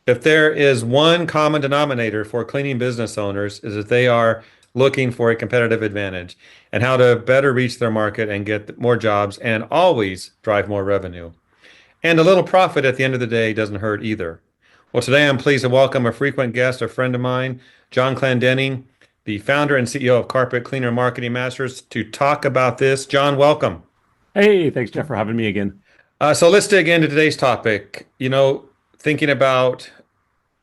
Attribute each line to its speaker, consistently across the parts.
Speaker 1: If there is one common denominator for cleaning business owners is that they are looking for a competitive advantage and how to better reach their market and get more jobs and always drive more revenue. And a little profit at the end of the day doesn't hurt either. Well, today I'm pleased to welcome a frequent guest, a friend of mine, John Clendenning, the founder and CEO of Carpet Cleaner Marketing Masters, to talk about this. John, welcome.
Speaker 2: Hey, thanks, Jeff, for having me again.
Speaker 1: So let's dig into today's topic. Thinking about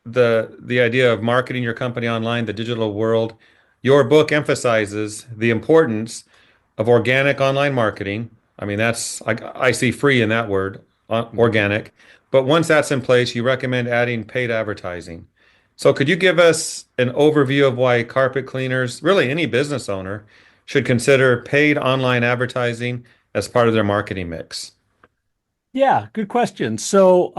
Speaker 1: the idea of marketing your company online, the digital world. Your book emphasizes the importance of organic online marketing. I mean, I see free in that word, organic. But once that's in place, you recommend adding paid advertising. So could you give us an overview of why carpet cleaners, really any business owner, should consider paid online advertising as part of their marketing mix?
Speaker 2: Yeah, good question. So,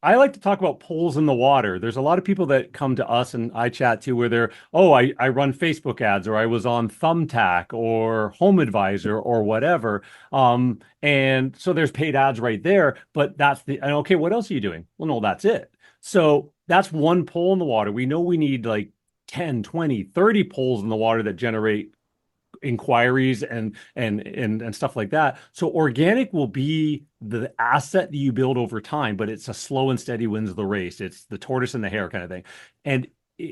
Speaker 2: I like to talk about poles in the water. There's a lot of people that come to us and I chat to where I run Facebook ads or I was on Thumbtack or Home Advisor or whatever. And so there's paid ads right there, but and okay, what else are you doing? Well, no, that's it. So that's one pole in the water. We know we need like 10, 20, 30 poles in the water that generate inquiries and stuff like that. So organic will be the asset that you build over time, but it's a slow and steady wins the race. It's the tortoise and the hare kind of thing. And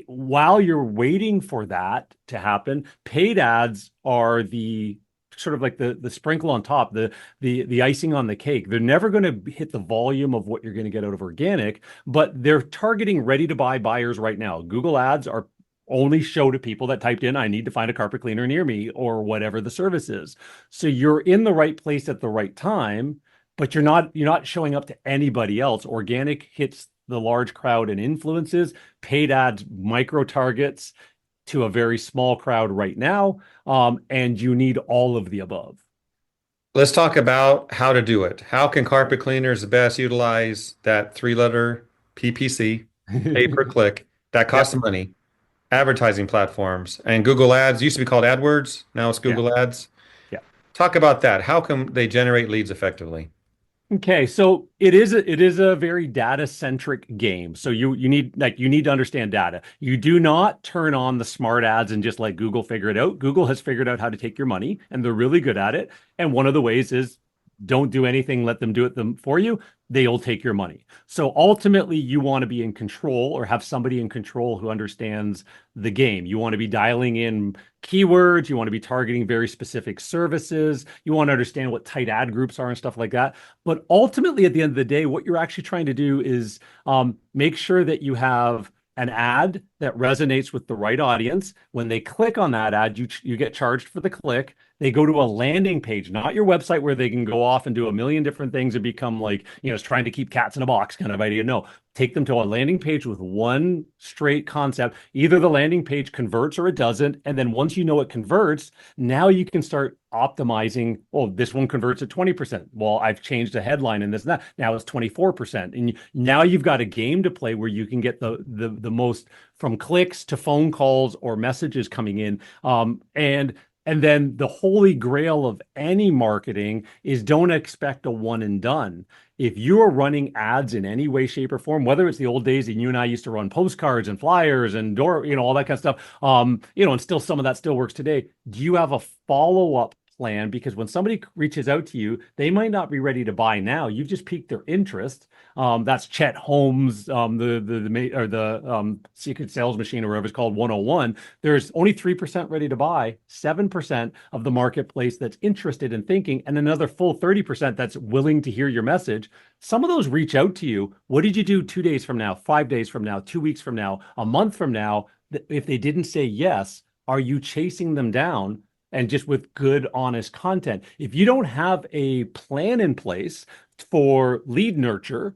Speaker 2: while you're waiting for that to happen, paid ads are the sort of like the sprinkle on top, the icing on the cake. They're never going to hit the volume of what you're going to get out of organic, but they're targeting ready to buy buyers right now. Google ads are only show to people that typed in, I need to find a carpet cleaner near me or whatever the service is. So you're in the right place at the right time, but you're not showing up to anybody else. Organic hits the large crowd and influences, paid ads micro targets to a very small crowd right now. And you need all of the above.
Speaker 1: Let's talk about how to do it. How can carpet cleaners best utilize that three-letter PPC, pay per click, that costs
Speaker 2: Yep.
Speaker 1: some money, advertising platforms, and Google Ads used to be called AdWords. Now it's
Speaker 2: Yeah.
Speaker 1: Google Ads.
Speaker 2: Yeah.
Speaker 1: Talk about that. How can they generate leads effectively?
Speaker 2: Okay, so it is a very data centric game. So you need to understand data. You do not turn on the smart ads and just let Google figure it out. Google has figured out how to take your money and they're really good at it. And one of the ways is don't do anything, let them do it for you. They'll take your money. So ultimately, you want to be in control or have somebody in control who understands the game. You want to be dialing in keywords. You want to be targeting very specific services. You want to understand what tight ad groups are and stuff like that. But ultimately, at the end of the day, what you're actually trying to do is make sure that you have an ad that resonates with the right audience. When they click on that ad, you get charged for the click. They go to a landing page, not your website where they can go off and do a million different things and become like, it's trying to keep cats in a box kind of idea. No, take them to a landing page with one straight concept. Either the landing page converts or it doesn't. And then once you know it converts, now you can start optimizing. Oh, this one converts at 20%. Well, I've changed the headline and this and that. Now it's 24%. And now you've got a game to play where you can get the most from clicks to phone calls or messages coming in. And then the holy grail of any marketing is don't expect a one and done. If you are running ads in any way, shape, or form, whether it's the old days that you and I used to run postcards and flyers and all that kind of stuff, and still some of that still works today. Do you have a follow-up plan? Because when somebody reaches out to you, they might not be ready to buy now. You've just piqued their interest. That's Chet Holmes, the secret sales machine or whatever it's called, 101. There's only 3% ready to buy, 7% of the marketplace that's interested in thinking, and another full 30% that's willing to hear your message. Some of those reach out to you. What did you do 2 days from now, 5 days from now, 2 weeks from now, a month from now? If they didn't say yes, are you chasing them down? And just with good, honest content. If you don't have a plan in place for lead nurture,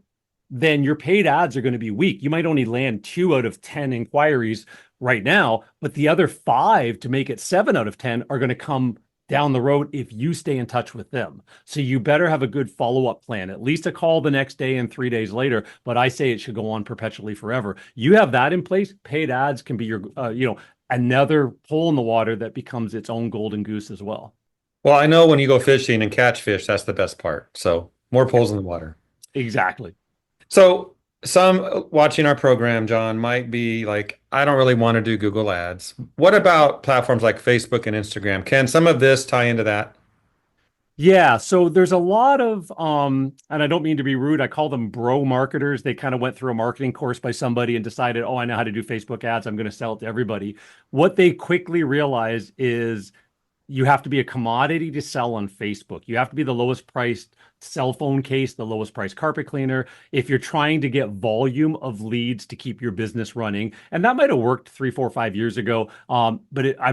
Speaker 2: then your paid ads are going to be weak. You might only land 2 out of 10 inquiries right now, but the other five to make it 7 out of 10 are going to come down the road if you stay in touch with them. So you better have a good follow-up plan, at least a call the next day and 3 days later. But I say it should go on perpetually forever. You have that in place. Paid ads can be your, another hole in the water that becomes its own golden goose as well.
Speaker 1: Well, I know when you go fishing and catch fish, that's the best part. So more
Speaker 2: Yeah,
Speaker 1: poles in the water.
Speaker 2: exactly.
Speaker 1: So Some watching our program, John, might be like, I don't really want to do Google Ads. What about platforms like Facebook and Instagram? Can some of this tie into that?
Speaker 2: Yeah, so there's a lot of and I don't mean to be rude, I call them bro marketers. They kind of went through a marketing course by somebody and decided, "Oh, I know how to do Facebook ads. I'm going to sell it to everybody." What they quickly realize is you have to be a commodity to sell on Facebook. You have to be the lowest priced cell phone case, the lowest priced carpet cleaner, if you're trying to get volume of leads to keep your business running. And that might have worked 3, 4, 5 years ago. I'm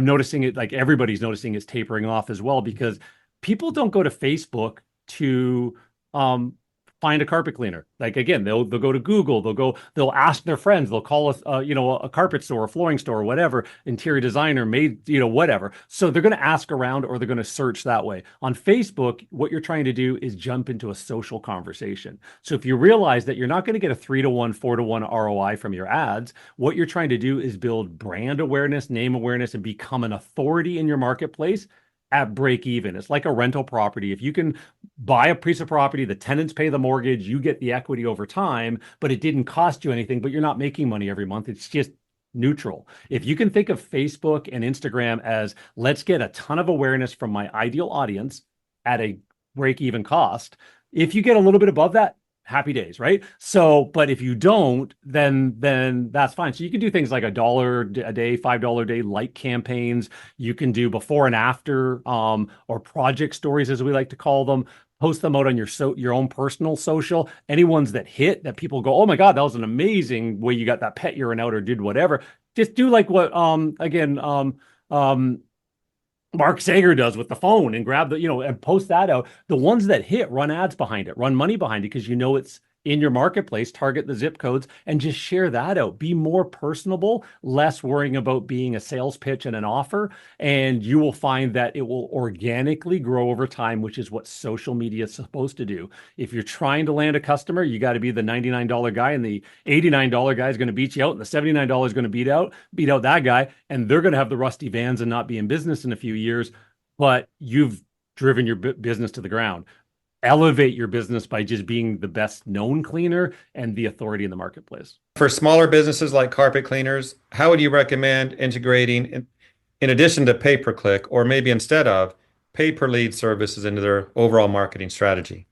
Speaker 2: noticing it, like everybody's noticing it's tapering off as well, because people don't go to Facebook to um, find a carpet cleaner. Like again, they'll go to Google, they'll ask their friends, they'll call a carpet store, a flooring store, whatever, interior designer, made whatever. So they're going to ask around or they're going to search that way. On Facebook, what you're trying to do is jump into a social conversation. So if you realize that you're not going to get a 3 to 1, 4 to 1 ROI from your ads, what you're trying to do is build brand awareness, name awareness, and become an authority in your marketplace at break even. It's like a rental property. If you can buy a piece of property, the tenants pay the mortgage, you get the equity over time, but it didn't cost you anything, but you're not making money every month. It's just neutral. If you can think of Facebook and Instagram as let's get a ton of awareness from my ideal audience at a break even cost, if you get a little bit above that, happy days, right? So, but if you don't, then that's fine. So you can do things like $1 a day, $5 a day like campaigns. You can do before and after, or project stories, as we like to call them. Post them out on your own personal social. Any ones that hit that people go, oh my God, that was an amazing way you got that pet urine out or did whatever. Just do like what again Mark Sager does with the phone and grab and post that out. The ones that hit, run ads behind it, run money behind it because you know it's in your marketplace, target the zip codes and just share that out. Be more personable, less worrying about being a sales pitch and an offer. And you will find that it will organically grow over time, which is what social media is supposed to do. If you're trying to land a customer, you got to be the $99 guy, and the $89 guy is going to beat you out, and the $79 is going to beat out that guy, and they're going to have the rusty vans and not be in business in a few years, but you've driven your business to the ground. Elevate your business by just being the best known cleaner and the authority in the marketplace.
Speaker 1: For smaller businesses like carpet cleaners, how would you recommend integrating, in addition to pay per click, or maybe instead of pay per lead services into their overall marketing strategy?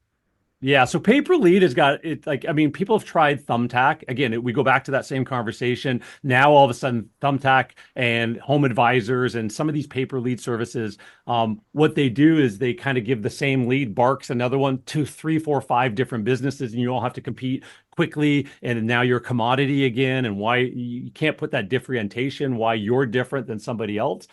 Speaker 2: Yeah, so pay per lead has got it. Like, I mean, people have tried Thumbtack. Again, we go back to that same conversation. Now, all of a sudden, Thumbtack and Home Advisors and some of these pay per lead services, what they do is they kind of give the same lead, Barks another one, 2, 3, 4, 5 different businesses, and you all have to compete quickly. And now you're a commodity again, and why you can't put that differentiation, why you're different than somebody else.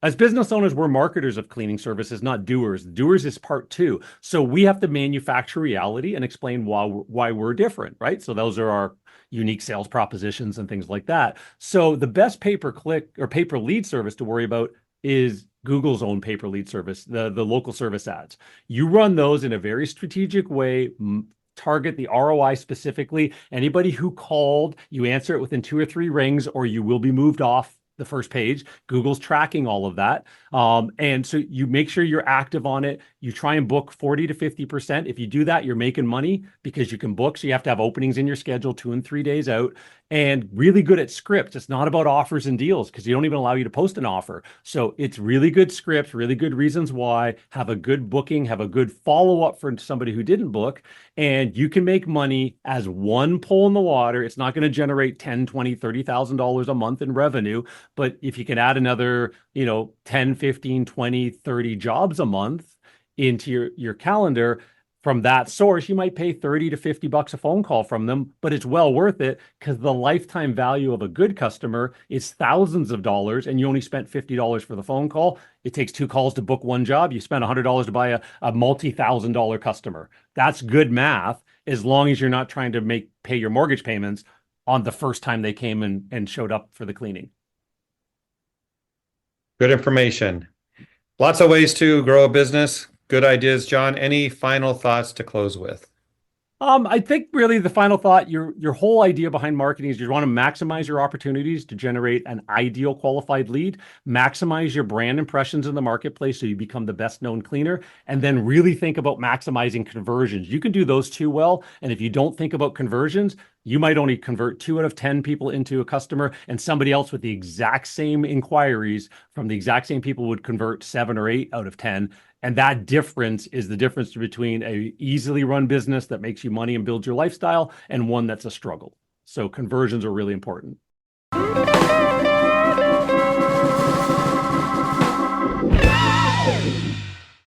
Speaker 2: As business owners, we're marketers of cleaning services, not doers. Doers is part two. So we have to manufacture reality and explain why we're different, right? So those are our unique sales propositions and things like that. So the best pay-per-click or pay-per-lead service to worry about is Google's own pay-per-lead service, the local service ads. You run those in a very strategic way, target the ROI specifically. Anybody who called, you answer it within 2 or 3 rings, or you will be moved off the first page. Google's tracking all of that. And so you make sure you're active on it. You try and book 40 to 50%. If you do that, you're making money because you can book. So you have to have openings in your schedule 2 and 3 days out, and really good at scripts. It's not about offers and deals because you don't even allow you to post an offer. So it's really good scripts, really good reasons why, have a good booking, have a good follow-up for somebody who didn't book, and you can make money as one pole in the water. It's not going to generate 10, 20, $30,000 a month in revenue, but if you can add another, 10, 15, 20, 30 jobs a month into your calendar from that source, you might pay 30 to 50 bucks a phone call from them, but it's well worth it because the lifetime value of a good customer is thousands of dollars, and you only spent $50 for the phone call. It takes 2 calls to book one job. You spend $100 to buy a multi-thousand-dollar customer. That's good math, as long as you're not trying to pay your mortgage payments on the first time they came and showed up for the cleaning.
Speaker 1: Good information. Lots of ways to grow a business. Good ideas, John. Any final thoughts to close with?
Speaker 2: I think really the final thought, your whole idea behind marketing is you want to maximize your opportunities to generate an ideal qualified lead, maximize your brand impressions in the marketplace so you become the best known cleaner, and then really think about maximizing conversions. You can do those two well, and if you don't think about conversions, You might only convert 2 out of 10 people into a customer, and somebody else with the exact same inquiries from the exact same people would convert 7 or 8 out of 10. And that difference is the difference between a easily run business that makes you money and builds your lifestyle and one that's a struggle. So conversions are really important.